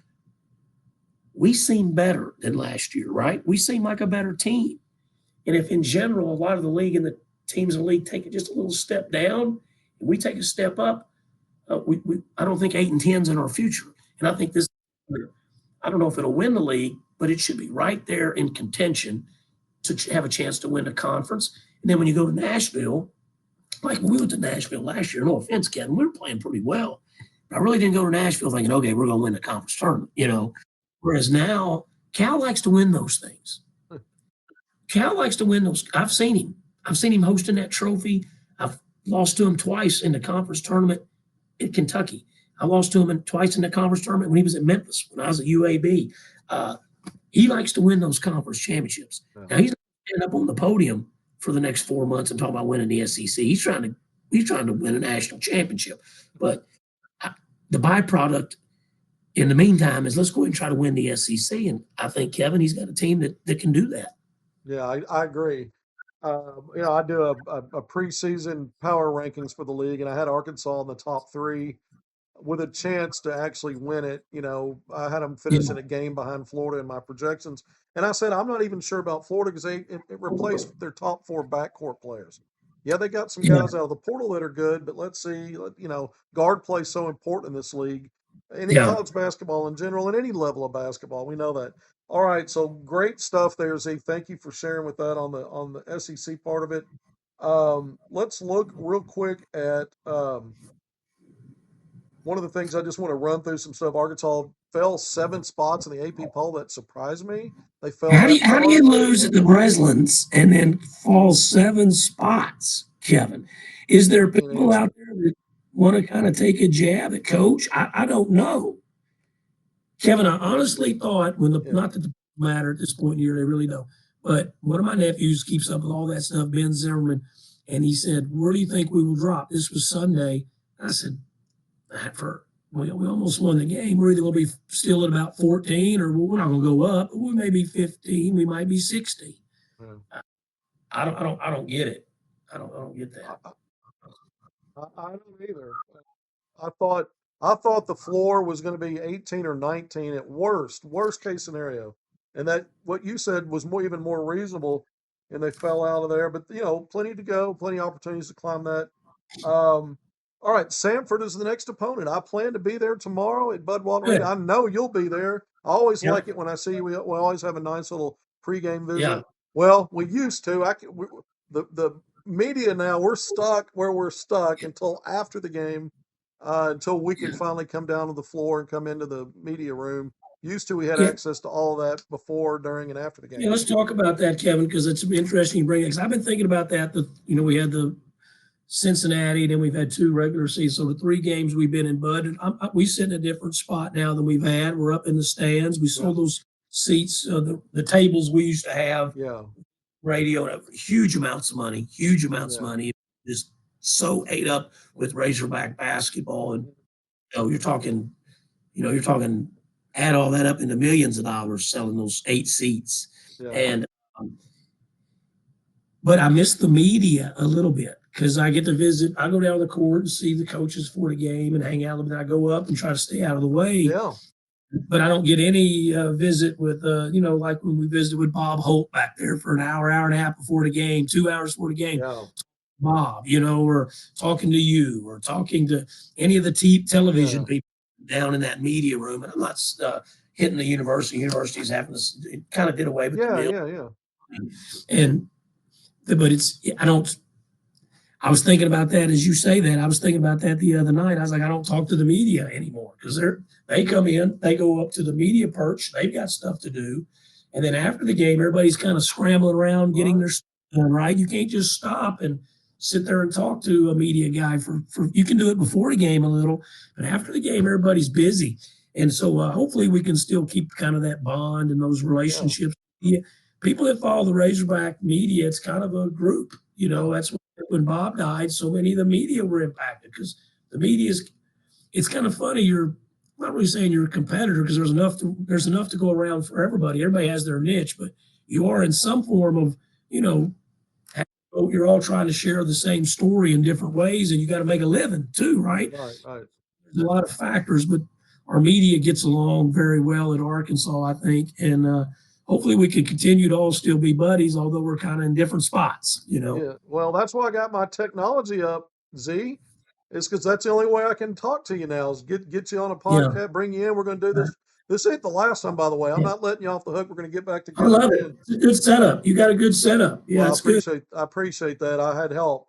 We seem better than last year, right? We seem like a better team. And if in general, a lot of the league and the teams in the league take it just a little step down, and we take a step up, I don't think 8 and 10's in our future. And I think this, I don't know if it'll win the league, but it should be right there in contention to have a chance to win a conference. And then when you go to Nashville, like when we went to Nashville last year, no offense, Kevin, we were playing pretty well. But I really didn't go to Nashville thinking, okay, we're going to win the conference tournament, you know. Whereas now, Cal likes to win those things. Cal likes to win those. I've seen him. I've seen him hosting that trophy. I've lost to him twice in the conference tournament in Kentucky. I lost to him twice in the conference tournament when he was at Memphis, when I was at UAB. He likes to win those conference championships. Now he's not standing up on the podium for the next 4 months and talking about winning the SEC. He's trying to win a national championship. But the byproduct in the meantime is let's go ahead and try to win the SEC. And I think, Kevin, he's got a team that can do that. yeah. I agree. I do a preseason power rankings for the league, and I had Arkansas in the top 3 with a chance to actually win it. I had them finishing a game behind Florida in my projections. And I said, I'm not even sure about Florida because it replaced their top 4 backcourt players. Yeah, they got some guys out of the portal that are good, but let's see, guard play is so important in this league. Any college basketball in general, and any level of basketball, we know that. All right, so great stuff there, Z. Thank you for sharing with that on the SEC part of it. Let's look real quick at one of the things. I just want to run through some stuff. Arkansas fell 7 spots in the AP poll. That surprised me. They fell How that do far. you lose at the Breslins and then fall 7 spots, Kevin? Is there people out there that want to kind of take a jab at Coach? I don't know. Kevin, I honestly thought not that the matter at this point in the year, they really don't. But one of my nephews keeps up with all that stuff, Ben Zimmerman, and he said, "Where do you think we will drop?" This was Sunday. I said, we almost won the game. We're either going to be still at about 14, or we're not going to go up. We may be 15. We might be 16. Yeah. I don't get it. I don't get that. I don't either. I thought the floor was going to be 18 or 19 at worst case scenario, and that what you said was even more reasonable, and they fell out of there. But plenty to go, plenty of opportunities to climb that. All right, Samford is the next opponent. I plan to be there tomorrow at Budweiser Arena. I know you'll be there. I always like it when I see you. We always have a nice little pregame visit. Yeah. Well, we used to. The media now, we're stuck where we're stuck until after the game, until we can finally come down to the floor and come into the media room. Used to, we had access to all of that before, during, and after the game. Yeah, let's talk about that, Kevin, because it's interesting you bring it. Because I've been thinking about that. We had the Cincinnati, then we've had 2 regular seasons. So the 3 games we've been in, Bud, we sit in a different spot now than we've had. We're up in the stands. We sold those seats, the tables we used to have, Yeah. radio, huge amounts of money, huge amounts of Yeah. money. Just so ate up with Razorback basketball, and you're talking, add all that up into millions of dollars selling those 8 seats, Yeah. and but I miss the media a little bit because I get to visit. I go down the court and see the coaches for the game and hang out with them. I go up and try to stay out of the way. Yeah. But I don't get any visit with, like when we visited with Bob Holt back there for an hour, hour and a half before the game, 2 hours before the game. Yeah. Bob, or talking to you or talking to any of the television people down in that media room. And I'm not hitting the university. Universities having this, it kind of did away with the Yeah. mill. Yeah. And, but I was thinking about that as you say that. I was thinking about that the other night. I was like, I don't talk to the media anymore because they come in, they go up to the media perch, they've got stuff to do. And then after the game, everybody's kind of scrambling around getting their stuff done, right? You can't just stop and sit there and talk to a media guy for you can do it before the game a little, but after the game, everybody's busy. And so hopefully we can still keep kind of that bond and those relationships. Yeah. People that follow the Razorback media, it's kind of a group, that's when Bob died, so many of the media were impacted because the media it's kind of funny. You're not really saying you're a competitor because there's enough to go around for everybody. Everybody has their niche, but you are in some form of, you're all trying to share the same story in different ways, and you got to make a living too, right? Right. There's a lot of factors, but our media gets along very well at Arkansas, I think, and hopefully we can continue to all still be buddies, although we're kind of in different spots, Yeah. Well, that's why I got my technology up, Z. It's because that's the only way I can talk to you now is get you on a Yeah. podcast, bring you in. We're going to do this. This ain't the last time, by the way. I'm not letting you off the hook. We're going to get back I together love it. again. It's a good setup. You got a good setup. Yeah, Well, it's good. I appreciate that. I had help.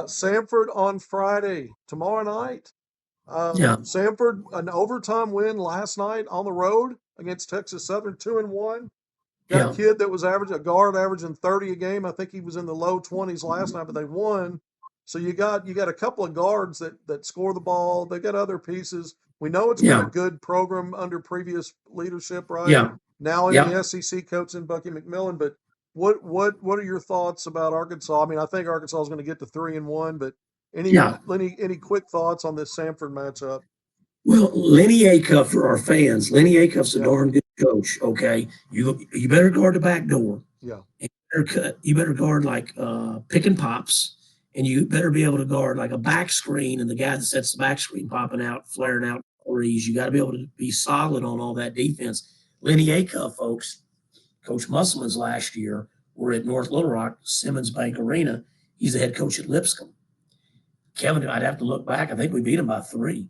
Sanford on Friday, tomorrow night. Yeah. Sanford, an overtime win last night on the road against Texas Southern, 2-1. Got Yeah. a kid that was a guard averaging 30 a game. I think he was in the low 20s last night, but they won. So you got a couple of guards that score the ball. They got other pieces. We know it's been a good program under previous leadership, right? Yeah. Now in Yeah. the SEC, coaching Bucky McMillan. But what are your thoughts about Arkansas? I mean, I think Arkansas is going to get to 3-1, but any quick thoughts on this Sanford matchup? Well, Lenny Acuff for our fans. Lenny Acuff's a darn good coach. Okay, you better guard the back door. Yeah. You better guard like pick and pops, and you better be able to guard like a back screen and the guy that sets the back screen popping out, flaring out threes. You got to be able to be solid on all that defense. Lenny Acuff, folks, Coach Musselman's last year were at North Little Rock, Simmons Bank Arena. He's the head coach at Lipscomb. Kevin, I'd have to look back. I think we beat him by 3.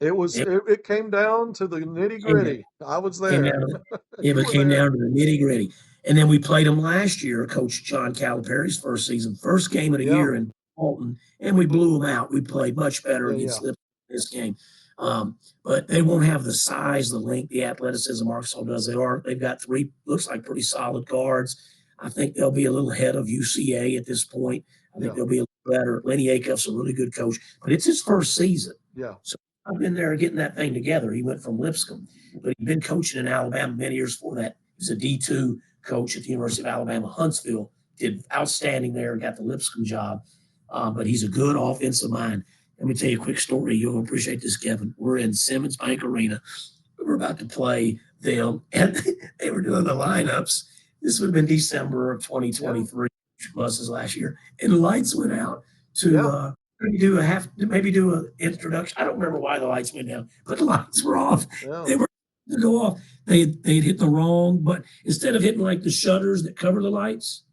It came down to the nitty gritty. I was there. It came down to the nitty gritty. And then we played them last year, Coach John Calipari's first season, first game of the year in Alton, and we blew them out. We played much better against Lipscomb this game. But they won't have the size, the length, the athleticism Arkansas does. They've got 3, looks like pretty solid guards. I think they'll be a little ahead of UCA at this point. I think they'll be a little better. Lenny Acuff's a really good coach, but it's his first season. Yeah. So I've been there getting that thing together. He went from Lipscomb, but he'd been coaching in Alabama many years before that. He's a D2 coach at the University of Alabama, Huntsville. Did outstanding there, got the Lipscomb job. But he's a good offensive mind. Let me tell you a quick story. You'll appreciate this, Kevin. We're in Simmons Bank Arena. We're about to play them, and they were doing the lineups. This would have been December of 2023, buses last year, and the lights went out to maybe do an introduction. I don't remember why the lights went down, but the lights were off. Yeah. They were to go off. They'd hit the wrong, but instead of hitting like the shutters that cover the lights,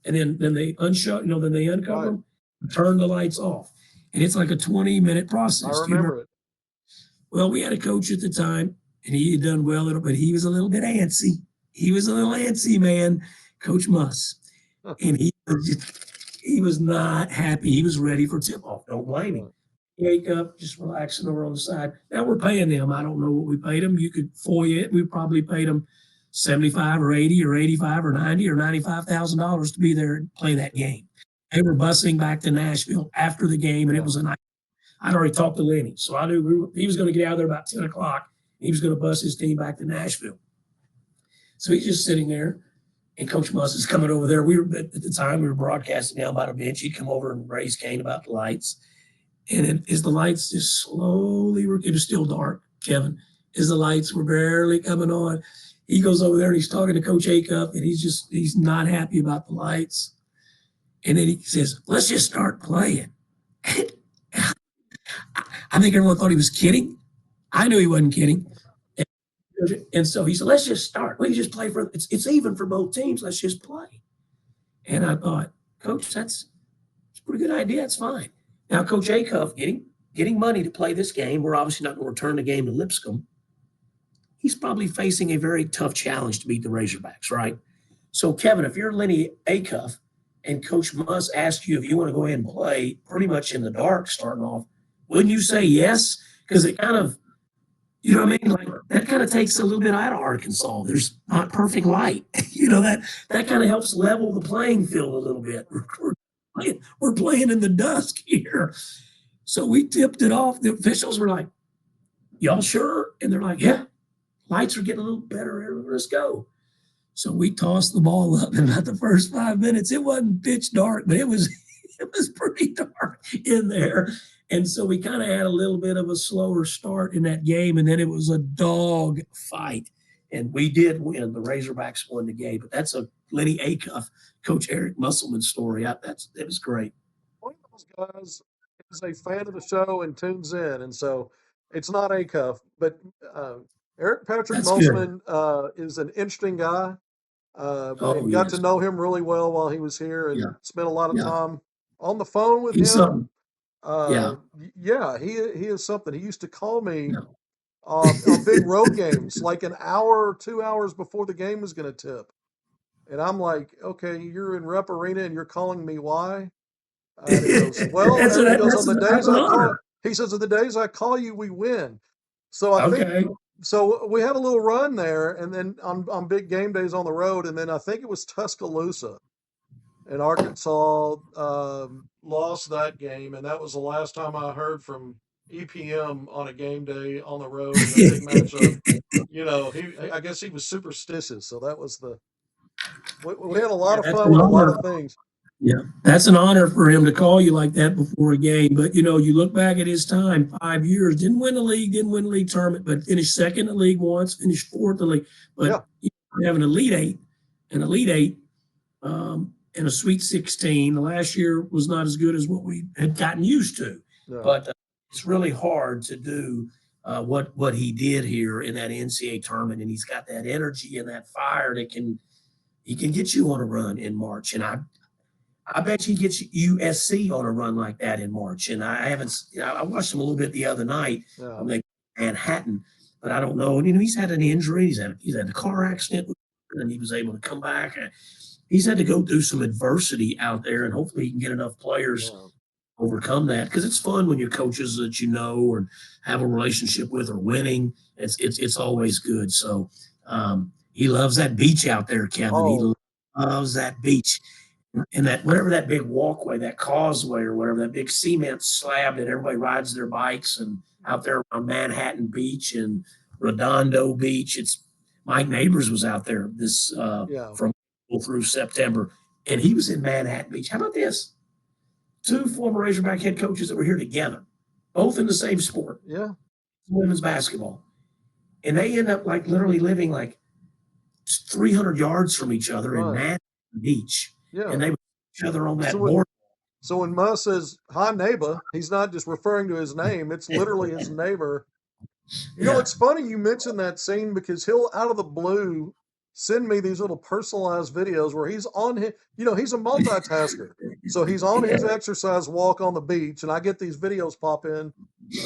and then they then they uncover them, turn the lights off. And it's like a 20-minute process. I remember it. Well, we had a coach at the time, and he had done well, but he was a little bit antsy. He was a little antsy, man, Coach Muss. And he was not happy. He was ready for tip-off. Don't blame him. Wake up, just relaxing over on the side. Now we're paying them. I don't know what we paid them. You could FOIA it. We probably paid them $75 or $80 or $85 or $90 or $95,000 to be there and play that game. They were busing back to Nashville after the game, and it Yeah. was a night. I'd already talked to Lenny, so I knew he was going to get out of there about 10 o'clock. He was going to bus his team back to Nashville. So he's just sitting there, and Coach Muss is coming over there. We were at the time we were broadcasting down by the bench. He'd come over and raise Cane about the lights, and as the lights just slowly were, it was still dark, Kevin, as the lights were barely coming on. He goes over there and he's talking to Coach Acuff, and he's not happy about the lights. And then he says, "Let's just start playing." I think everyone thought he was kidding. I knew he wasn't kidding. And so he said, "Let's just start. We can just play for it's even for both teams. Let's just play." And I thought, Coach, that's a pretty good idea. It's fine. Now, Coach Acuff getting money to play this game. We're obviously not going to return the game to Lipscomb. He's probably facing a very tough challenge to beat the Razorbacks, right? So, Kevin, if you're Lenny Acuff and Coach Muss asks you if you want to go ahead and play pretty much in the dark starting off, wouldn't you say yes? Because it kind of, you know what I mean? Like that kind of takes a little bit out of Arkansas. There's not perfect light. That kind of helps level the playing field a little bit. We're playing in the dusk here. So we tipped it off. The officials were like, "Y'all sure?" And they're like, "Yeah, lights are getting a little better here. Let's go." So we tossed the ball up in about the first 5 minutes. It wasn't pitch dark, but it was pretty dark in there. And so we kind of had a little bit of a slower start in that game, and then it was a dog fight. And we did win. The Razorbacks won the game. But that's a Lenny Acuff, Coach Eric Musselman story. It was great. One of those guys is a fan of the show and tunes in, and so it's not Acuff, but Eric Patrick That's good. Musselman is an interesting guy. Oh, And got to yes. know him really well while he was here, and Yeah. spent a lot of Yeah. time on the phone with He's him. something. Yeah. Yeah, he is something. He used to call me Yeah. on big road games, like an hour or 2 hours before the game was going to tip, and I'm like, "Okay, you're in Rep Arena and you're calling me why?" And he goes, "Well," that's, he goes, that's, "On the that's days an I call," honor. he says, "On the days I call you, we win." So I think Okay. so we had a little run there, and then on big game days on the road, and then I think it was Tuscaloosa, and Arkansas lost that game, and that was the last time I heard from EPM on a game day on the road in a big matchup. I guess he was superstitious, so that was we had a lot Yeah, of that's fun an with a lot honor. of things. Yeah, that's an honor for him to call you like that before a game. But you look back at his time, 5 years, didn't win the league, didn't win the league tournament, but finished second in the league once, finished fourth in the league. Yeah, But you have an elite eight, and a Sweet 16. The last year was not as good as what we had gotten used to, no, but it's really hard to do what he did here in that NCAA tournament, and he's got that energy and that fire that he can get you on a run in March, and I bet he gets USC on a run like that in March. And I haven't, I watched him a little bit the other night yeah. when they Manhattan, but I don't know. And, he's had an injury. He's had a car accident, and he was able to come back. He's had to go through some adversity out there, and hopefully he can get enough players Yeah. overcome that, because it's fun when your coaches that you know or have a relationship with are winning. It's always good. So he loves that beach out there, Kevin. He Oh, loves that beach. And that whatever that big walkway, that causeway or whatever, that big cement slab that everybody rides their bikes and out there on Manhattan Beach and Redondo Beach. It's Mike Neighbors was out there this yeah, from April through September, and he was in Manhattan Beach. How about this? Two former Razorback head coaches that were here together, both in the same sport, yeah, women's basketball, and they end up like literally living like 300 yards from each other in right, Manhattan Beach, yeah. and they would each other on that So board. So when Muss says hi neighbor, he's not just referring to his name, it's literally his neighbor. Yeah. It's funny you mentioned that scene because he'll out of the blue send me these little personalized videos where he's on his, he's a multitasker. So he's on his Yeah. exercise walk on the beach, and I get these videos pop in,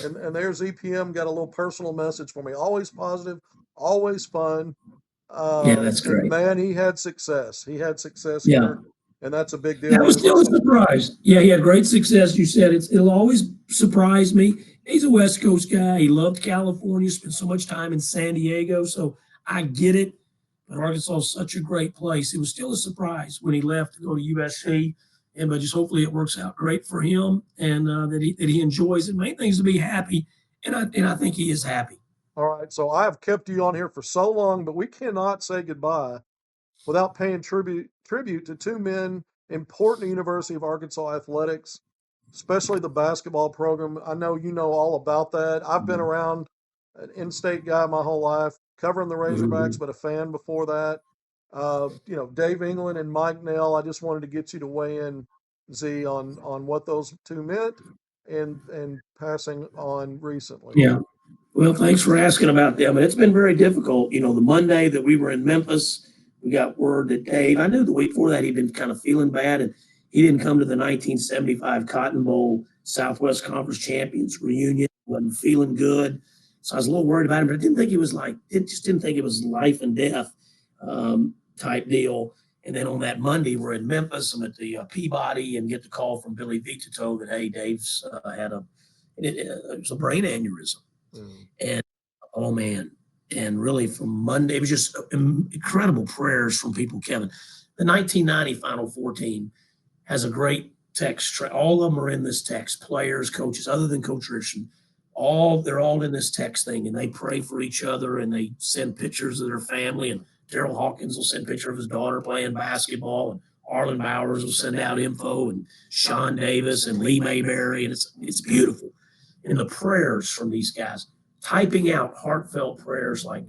and there's EPM got a little personal message for me. Always positive, always fun. Yeah, that's And great. man, he had success. He had success Yeah. here, and that's a big deal That was because still a it's surprise. Yeah, he had great success. You said it'll always surprise me. He's a West Coast guy. He loved California, spent so much time in San Diego. So I get it. But Arkansas is such a great place. It was still a surprise when he left to go to USC. And but just hopefully it works out great for him, and that he enjoys it. Main thing is to be happy, and I think he is happy. All right, so I have kept you on here for so long, but we cannot say goodbye without paying tribute to two men important to University of Arkansas athletics, especially the basketball program. I know you know all about that. I've been around an in-state guy my whole life, covering the Razorbacks, Mhm. but a fan before that. Dave England and Mike Nell. I just wanted to get you to weigh in, Z, on what those two meant and passing on recently. Yeah. Well, thanks for asking about them. And it's been very difficult. You know, the Monday that we were in Memphis, we got word that Dave, I knew the week before that he'd been kind of feeling bad, and he didn't come to the 1975 Cotton Bowl Southwest Conference Champions reunion. Wasn't feeling good. So I was a little worried about him, but I didn't think it was just didn't think it was life and death type deal. And then on that Monday, we're in Memphis. I'm at the Peabody and get the call from Billy Vitito that, hey, Dave's it was a brain aneurysm. Mm. And oh man, and really from Monday, it was just incredible prayers from people. Kevin, the 1990 Final Four team has a great text. All of them are in this text. Players, coaches, other than Coach Richardson, they're all in this text thing, and they pray for each other, and they send pictures of their family. And Daryl Hawkins will send a picture of his daughter playing basketball, and Arlen Bowers will send out info, and Sean Davis and Lee Mayberry, and it's beautiful. And the prayers from these guys, typing out heartfelt prayers like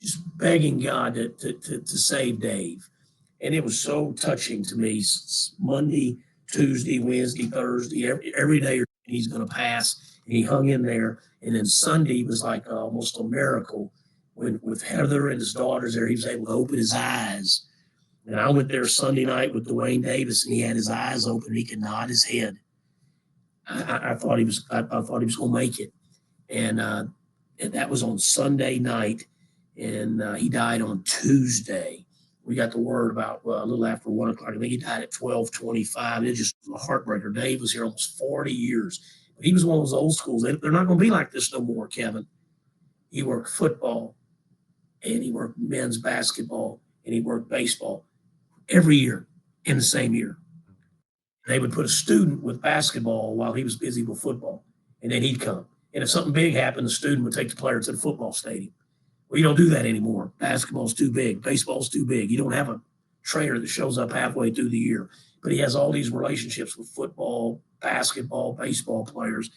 just begging God to save Dave. And it was so touching to me. Monday, Tuesday, Wednesday, Thursday, every day he's going to pass. And he hung in there. And then Sunday was like almost a miracle when with Heather and his daughters there, he was able to open his eyes. And I went there Sunday night with Dwayne Davis, and he had his eyes open. And he could nod his head. I thought he was going to make it. And that was on Sunday night, and he died on Tuesday. We got the word about a little after 1 o'clock. I think he died at 12:25. It just was a heartbreaker. Dave was here almost 40 years. But he was one of those old schools. They're not going to be like this no more, Kevin. He worked football, and he worked men's basketball, and he worked baseball every year in the same year. They would put a student with basketball while he was busy with football, and then he'd come. And if something big happened, the student would take the player to the football stadium. Well, you don't do that anymore. Basketball's too big. Baseball's too big. You don't have a trainer that shows up halfway through the year. But he has all these relationships with football, basketball, baseball players.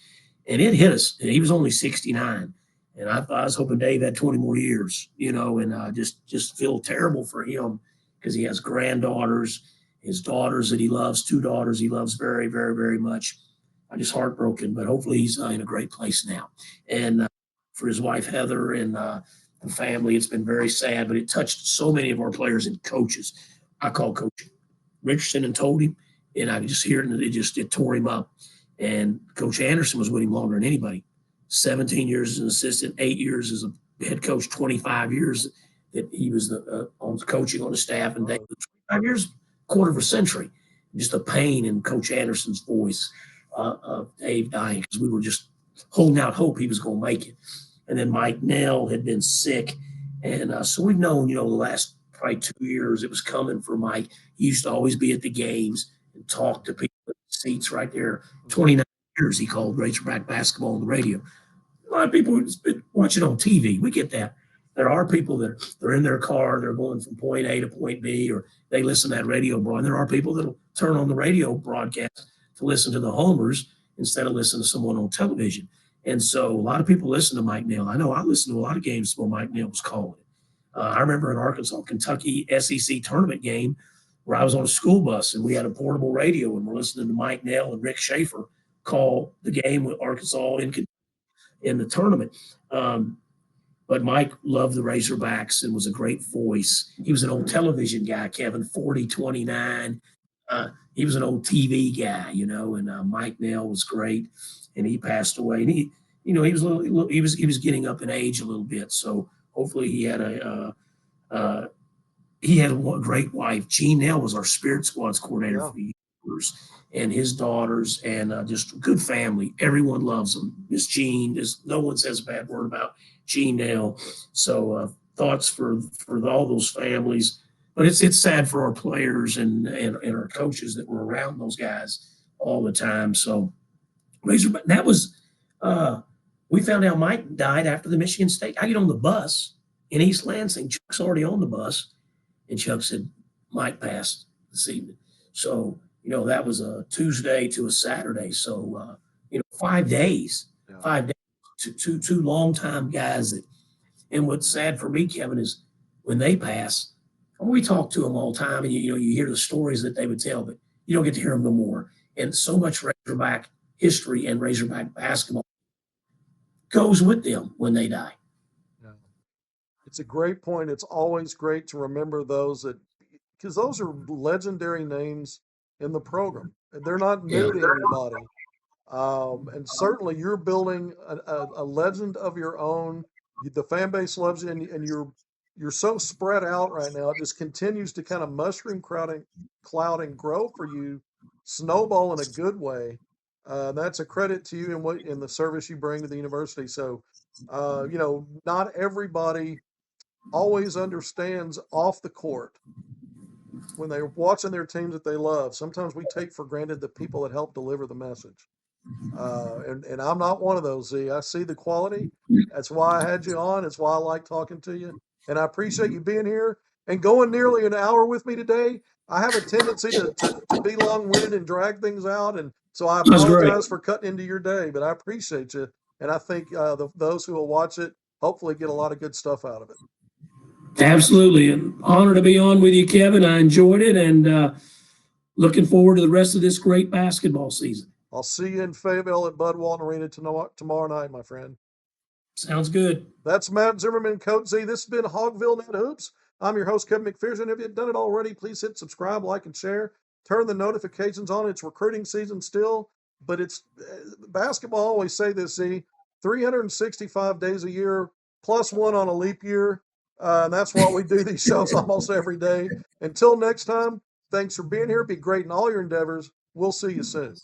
And it hit us. And he was only 69. And I was hoping Dave had 20 more years, and just feel terrible for him because he has granddaughters, his daughters that he loves, two daughters he loves very, very, very much. I'm just heartbroken, but hopefully he's in a great place now. And for his wife, Heather, and the family, it's been very sad, but it touched so many of our players and coaches. I called Coach Richardson and told him, and I could just hear it, and it tore him up. And Coach Anderson was with him longer than anybody. 17 years as an assistant, 8 years as a head coach, 25 years that he was on coaching on the staff, and 25 years, quarter of a century. Just the pain in Coach Anderson's voice of Dave dying, because we were just holding out hope he was going to make it. And then Mike Nell had been sick. And so we've known, the last probably 2 years it was coming for Mike. He used to always be at the games and talk to people in the seats right there. 29 years he called Razorback basketball on the radio. A lot of people watch it on TV. We get that. There are people that they're in their car, they're going from point A to point B, or they listen to that radio broadcast. There are people that'll turn on the radio broadcast to listen to the homers instead of listening to someone on television. And so a lot of people listen to Mike Nell. I know I listened to a lot of games where Mike Nell was calling it. I remember an Arkansas, Kentucky SEC tournament game where I was on a school bus and we had a portable radio and we're listening to Mike Nell and Rick Schaefer call the game with Arkansas in the tournament. But Mike loved the Razorbacks and was a great voice. He was an old television guy, Kevin, 40-29. He was an old TV guy, and Mike Nell was great. And he passed away. And he was getting up in age a little bit. So hopefully he had a great wife. Gene Nell was our spirit squads coordinator for years, and his daughters, and just a good family. Everyone loves them. Miss Gene, no one says a bad word about Gene Nell. So thoughts for all those families. but it's sad for our players and our coaches that were around those guys all the time. So Razorback, that was we found out Mike died after the Michigan State. I get on the bus in East Lansing. Chuck's already on the bus, and Chuck said Mike passed this evening. So that was a Tuesday to a Saturday. So 5 days, Yeah. 5 days. Two long time guys that. And what's sad for me, Kevin, is when they pass. We talk to them all the time, and you hear the stories that they would tell, but you don't get to hear them no more. And so much Razorback history and Razorback basketball goes with them when they die. Yeah. It's a great point. It's always great to remember those because those are legendary names in the program. They're not new Yeah. to anybody. And certainly you're building a legend of your own. The fan base loves you, and you're so spread out right now. It just continues to kind of mushroom cloud and grow for you, snowball in a good way. That's a credit to you in the service you bring to the university. So, not everybody always understands off the court when they're watching their teams that they love. Sometimes we take for granted the people that help deliver the message. And I'm not one of those, Z. I see the quality. That's why I had you on. It's why I like talking to you. And I appreciate you being here and going nearly an hour with me today. I have a tendency to be long winded and drag things out. And so I That's great. apologize for cutting into your day, but I appreciate you. And I think those who will watch it hopefully get a lot of good stuff out of it. Absolutely. An honor to be on with you, Kevin. I enjoyed it, and looking forward to the rest of this great basketball season. I'll see you in Fayetteville at Bud Walton Arena tomorrow night, my friend. Sounds good. That's Matt Zimmerman, Coach Z. This has been HogvilleNET Hoops. I'm your host, Kevin McPherson. If you've done it already, please hit subscribe, like, and share. Turn the notifications on. It's recruiting season still, but it's basketball. I always say this, Z, 365 days a year, plus one on a leap year. And that's why we do these shows almost every day. Until next time, thanks for being here. Be great in all your endeavors. We'll see you soon.